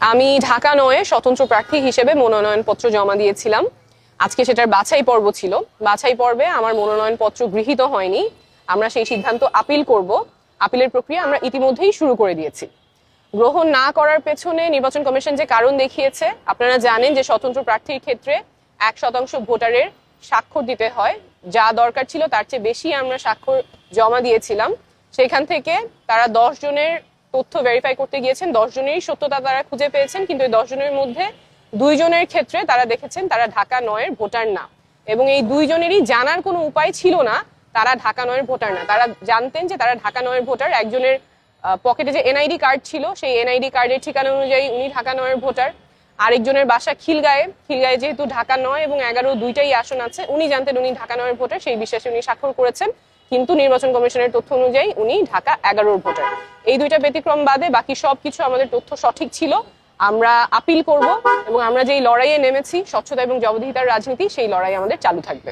আমি ঢাকা ৯-এ স্বতন্ত্র প্রার্থী হিসেবে মনোনয়নপত্র জমা দিয়েছিলাম। আজকে সেটার বাছাই পর্ব ছিল। বাছাই পর্বে আমার মনোনয়নপত্র গৃহীত হয়নি। আমরা সেই সিদ্ধান্ত আপিল করব। আপিলের প্রক্রিয়া আমরা ইতিমধ্যেই শুরু করে দিয়েছি। গ্রহণ না করার পেছনে নির্বাচন কমিশন যে কারণ দেখিয়েছে, আপনারা জানেন যে স্বতন্ত্র প্রার্থীর ক্ষেত্রে ১% ভোটারের স্বাক্ষর দিতে হয়। যা দরকার ছিল তার চেয়ে বেশি আমরা স্বাক্ষর জমা দিয়েছিলাম। সেখান থেকে তারা ১০ জনের তথ্য ভেরিফাই করতে গিয়েছেন, ১০ জনেরই সত্যতা তারা খুঁজে পেয়েছেন, কিন্তু এই ১০ জনের মধ্যে ২ জনের ক্ষেত্রে তারা দেখেছেন তারা ঢাকা ৯-এর ভোটার না, এবং এই ২ জনেরই জানার কোনো উপায় ছিল না তারা ঢাকা ৯-এর ভোটার না। তারা জানতেন যে তারা ঢাকা ৯-এর ভোটার। একজনের পকেটে যে এনআইডি কার্ড ছিল, সেই এনআইডি কার্ডের ঠিকানা অনুযায়ী উনি ঢাকা ৯-এর ভোটার। আরেকজনের বাসা খিলগাঁয়ে যেহেতু ঢাকা ৯ এবং ১১ দুইটাই আসন আছে, উনি জানতেন উনি ঢাকা ৯-এর ভোটার, সেই বিশ্বাসে উনি স্বাক্ষর করেছেন, কিন্তু নির্বাচন কমিশনের তথ্য অনুযায়ী উনি ঢাকা ১১-র ভোটার। এই দুইটা ব্যতিক্রম বাদে বাকি সবকিছু আমাদের তথ্য সঠিক ছিল। আমরা আপিল করব এবং আমরা যেই লড়াইয়ে নেমেছি, স্বচ্ছতা এবং জবাবদিহিতার রাজনীতি, সেই লড়াই আমাদের চালু থাকবে।